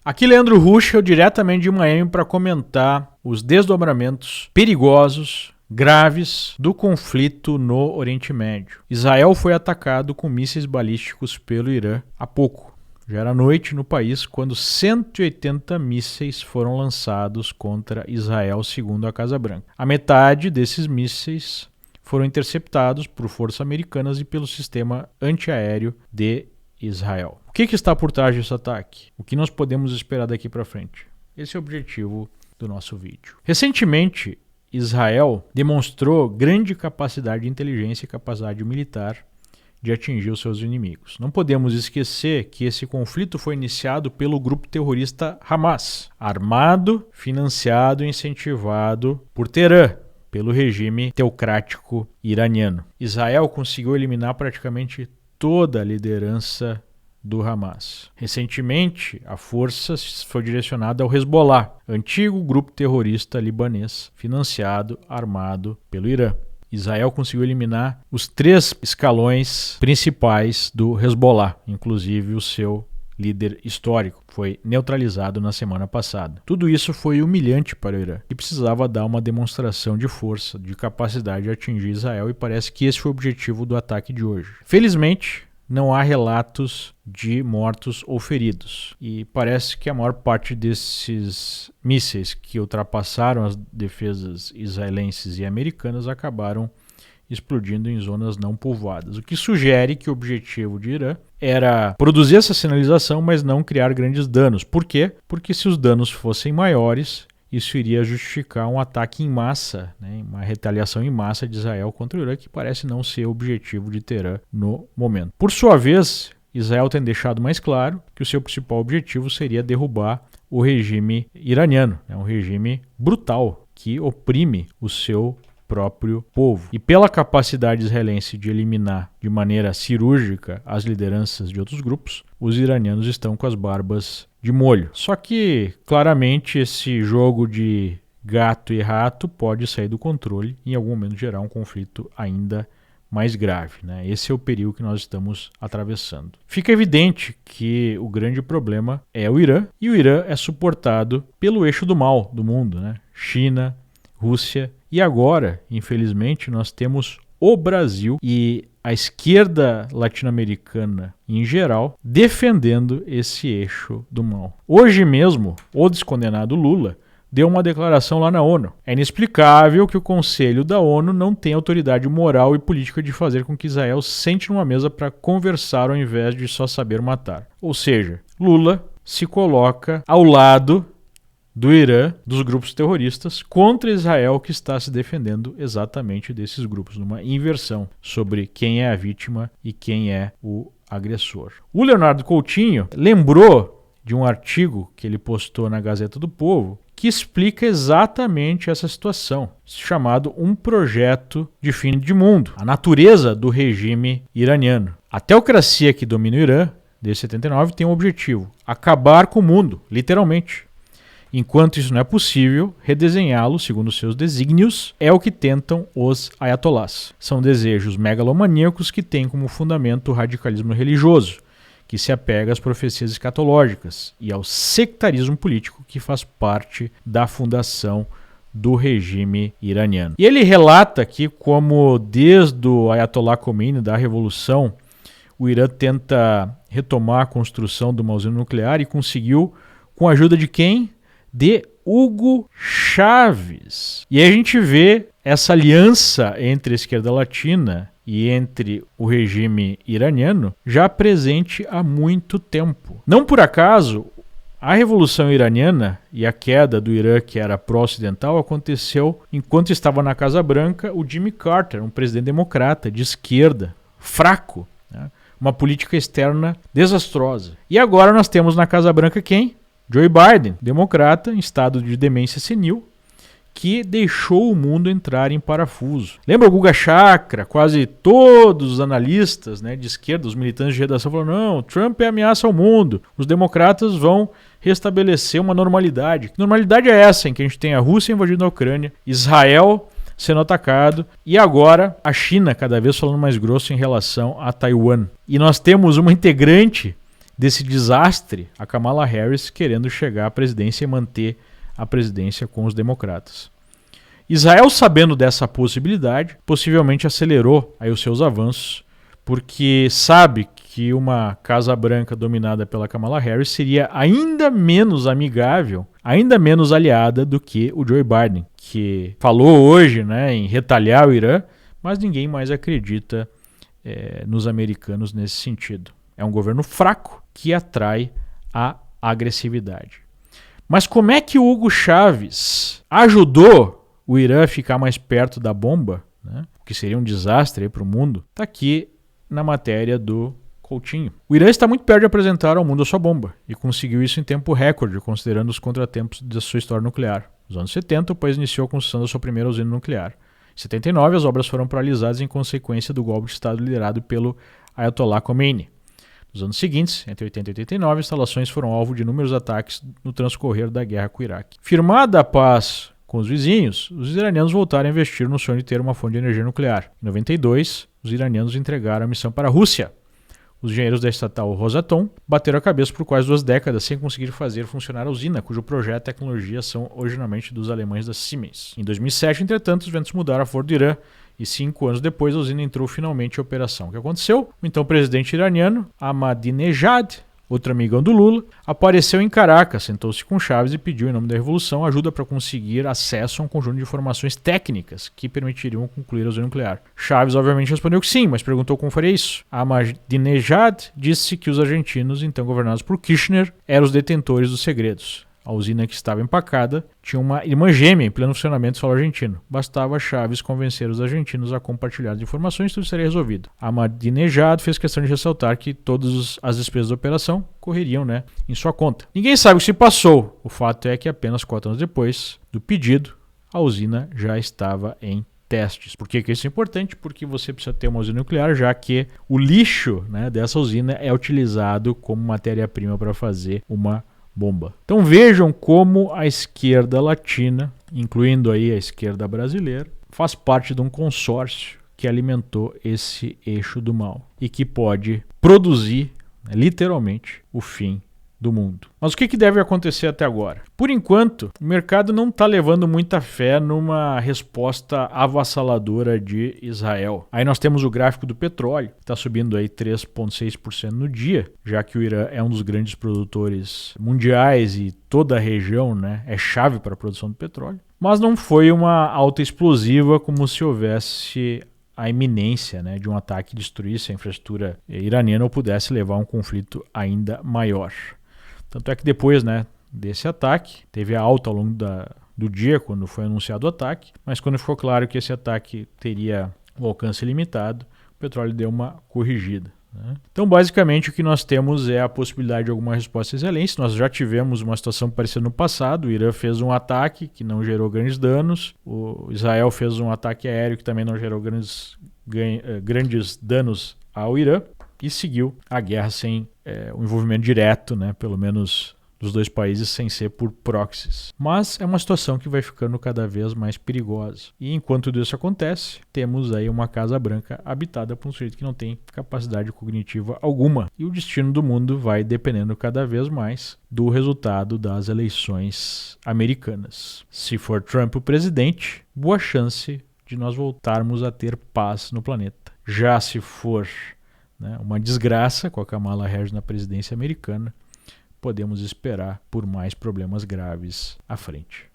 Aqui Leandro Ruschel, diretamente de Miami, para comentar os desdobramentos perigosos, graves do conflito no Oriente Médio. Israel foi atacado com mísseis balísticos pelo Irã há pouco. Já era noite no país quando 180 mísseis foram lançados contra Israel, segundo a Casa Branca. A metade desses mísseis foram interceptados por forças americanas e pelo sistema antiaéreo de Israel. O que está por trás desse ataque? O que nós podemos esperar daqui para frente? Esse é o objetivo do nosso vídeo. Recentemente, Israel demonstrou grande capacidade de inteligência e capacidade militar de atingir os seus inimigos. Não podemos esquecer que esse conflito foi iniciado pelo grupo terrorista Hamas, armado, financiado e incentivado por Teherã, pelo regime teocrático iraniano. Israel conseguiu eliminar praticamente toda a liderança do Hamas. Recentemente, a força foi direcionada ao Hezbollah, antigo grupo terrorista libanês, financiado, armado pelo Irã. Israel conseguiu eliminar os 3 escalões principais do Hezbollah, inclusive o seu líder histórico. Foi neutralizado na semana passada. Tudo isso foi humilhante para o Irã, que precisava dar uma demonstração de força, de capacidade de atingir Israel, e parece que esse foi o objetivo do ataque de hoje. Felizmente, não há relatos de mortos ou feridos. E parece que a maior parte desses mísseis que ultrapassaram as defesas israelenses e americanas acabaram explodindo em zonas não povoadas. O que sugere que o objetivo de Irã era produzir essa sinalização, mas não criar grandes danos. Por quê? Porque se os danos fossem maiores, isso iria justificar um ataque em massa, né, uma retaliação em massa de Israel contra o Irã, que parece não ser o objetivo de Teherã no momento. Por sua vez, Israel tem deixado mais claro que o seu principal objetivo seria derrubar o regime iraniano, um regime brutal que oprime o seu próprio povo. E pela capacidade israelense de eliminar de maneira cirúrgica as lideranças de outros grupos, os iranianos estão com as barbas de molho. Só que, claramente, esse jogo de gato e rato pode sair do controle e, em algum momento, gerar um conflito ainda mais grave, né? Esse é o perigo que nós estamos atravessando. Fica evidente que o grande problema é o Irã, e o Irã é suportado pelo eixo do mal do mundo, né? China, Rússia, e agora, infelizmente, nós temos o Brasil e a esquerda latino-americana em geral defendendo esse eixo do mal. Hoje mesmo, o descondenado Lula deu uma declaração lá na ONU. É inexplicável que o Conselho da ONU não tenha autoridade moral e política de fazer com que Israel sente numa mesa para conversar ao invés de só saber matar. Ou seja, Lula se coloca ao lado do Irã, dos grupos terroristas, contra Israel, que está se defendendo exatamente desses grupos, numa inversão sobre quem é a vítima e quem é o agressor. O Leonardo Coutinho lembrou de um artigo que ele postou na Gazeta do Povo que explica exatamente essa situação, chamado Um Projeto de Fim de Mundo, a natureza do regime iraniano. A teocracia que domina o Irã, desde 79, tem um objetivo: acabar com o mundo, literalmente. Enquanto isso não é possível, redesenhá-lo segundo seus desígnios é o que tentam os ayatolás. São desejos megalomaníacos que têm como fundamento o radicalismo religioso, que se apega às profecias escatológicas, e ao sectarismo político que faz parte da fundação do regime iraniano. E ele relata aqui como, desde o Ayatollah Khomeini, da Revolução, o Irã tenta retomar a construção de uma usina nuclear e conseguiu, com a ajuda de quem? De Hugo Chávez. E aí a gente vê essa aliança entre a esquerda latina e entre o regime iraniano já presente há muito tempo. Não por acaso, a Revolução Iraniana e a queda do Irã, que era pró-ocidental, aconteceu enquanto estava na Casa Branca o Jimmy Carter, um presidente democrata de esquerda, fraco, né? Uma política externa desastrosa. E agora nós temos na Casa Branca quem? Joe Biden, democrata em estado de demência senil, que deixou o mundo entrar em parafuso. Lembra o Guga Chakra? Quase todos os analistas, né, de esquerda, os militantes de redação, falaram: não, Trump é ameaça ao mundo, os democratas vão restabelecer uma normalidade. Que normalidade é essa em que a gente tem a Rússia invadindo a Ucrânia, Israel sendo atacado e agora a China cada vez falando mais grosso em relação a Taiwan. E nós temos uma integrante desse desastre a Kamala Harris querendo chegar à presidência e manter a presidência com os democratas. Israel, sabendo dessa possibilidade, possivelmente acelerou aí os seus avanços, porque sabe que uma Casa Branca dominada pela Kamala Harris seria ainda menos amigável, ainda menos aliada do que o Joe Biden, que falou hoje, né, em retalhar o Irã, mas ninguém mais acredita nos americanos nesse sentido. É um governo fraco que atrai a agressividade. Mas como é que o Hugo Chávez ajudou o Irã a ficar mais perto da bomba, né, o que seria um desastre para o mundo? Está aqui na matéria do Coutinho. O Irã está muito perto de apresentar ao mundo a sua bomba e conseguiu isso em tempo recorde, considerando os contratempos da sua história nuclear. Nos anos 70, o país iniciou a construção da sua primeira usina nuclear. Em 79, as obras foram paralisadas em consequência do golpe de Estado liderado pelo Ayatollah Khomeini. Nos anos seguintes, entre 80 e 89, as instalações foram alvo de inúmeros ataques no transcorrer da guerra com o Iraque. Firmada a paz com os vizinhos, os iranianos voltaram a investir no sonho de ter uma fonte de energia nuclear. Em 92, os iranianos entregaram a missão para a Rússia. Os engenheiros da estatal Rosatom bateram a cabeça por quase 2 décadas sem conseguir fazer funcionar a usina, cujo projeto e tecnologia são originalmente dos alemães da Siemens. Em 2007, entretanto, os ventos mudaram a favor do Irã e 5 anos depois a usina entrou finalmente em operação. O que aconteceu? O então presidente iraniano, Ahmadinejad, outro amigão do Lula, apareceu em Caracas, sentou-se com Chávez e pediu, em nome da Revolução, ajuda para conseguir acesso a um conjunto de informações técnicas que permitiriam concluir a usina nuclear. Chávez, obviamente, respondeu que sim, mas perguntou como faria isso. Ahmadinejad disse que os argentinos, então governados por Kirchner, eram os detentores dos segredos. A usina, que estava empacada, tinha uma irmã gêmea em pleno funcionamento do solo argentino. Bastava Chávez convencer os argentinos a compartilhar as informações e tudo estaria resolvido. Ahmadinejad fez questão de ressaltar que todas as despesas da operação correriam, em sua conta. Ninguém sabe o que se passou. O fato é que apenas 4 anos depois do pedido, a usina já estava em testes. Por que isso é importante? Porque você precisa ter uma usina nuclear, já que o lixo, dessa usina é utilizado como matéria-prima para fazer uma bomba. Então vejam como a esquerda latina, incluindo aí a esquerda brasileira, faz parte de um consórcio que alimentou esse eixo do mal e que pode produzir, literalmente, o fim do mundo. Mas o que deve acontecer até agora? Por enquanto, o mercado não está levando muita fé numa resposta avassaladora de Israel. Aí nós temos o gráfico do petróleo, que está subindo aí 3,6% no dia, já que o Irã é um dos grandes produtores mundiais e toda a região, é chave para a produção do petróleo. Mas não foi uma alta explosiva como se houvesse a iminência de um ataque que destruísse a infraestrutura iraniana ou pudesse levar a um conflito ainda maior. Tanto é que depois desse ataque, teve a alta ao longo do dia, quando foi anunciado o ataque, mas quando ficou claro que esse ataque teria um alcance limitado, o petróleo deu uma corrigida. Então, basicamente, o que nós temos é a possibilidade de alguma resposta israelense. Nós já tivemos uma situação parecida no passado. O Irã fez um ataque que não gerou grandes danos. O Israel fez um ataque aéreo que também não gerou grandes danos ao Irã. E seguiu a guerra sem o envolvimento direto, pelo menos dos dois países, sem ser por proxies. Mas é uma situação que vai ficando cada vez mais perigosa. E enquanto isso acontece, temos aí uma Casa Branca habitada por um sujeito que não tem capacidade cognitiva alguma. E o destino do mundo vai dependendo cada vez mais do resultado das eleições americanas. Se for Trump o presidente, boa chance de nós voltarmos a ter paz no planeta. Já se for uma desgraça com a Kamala Harris na presidência americana, podemos esperar por mais problemas graves à frente.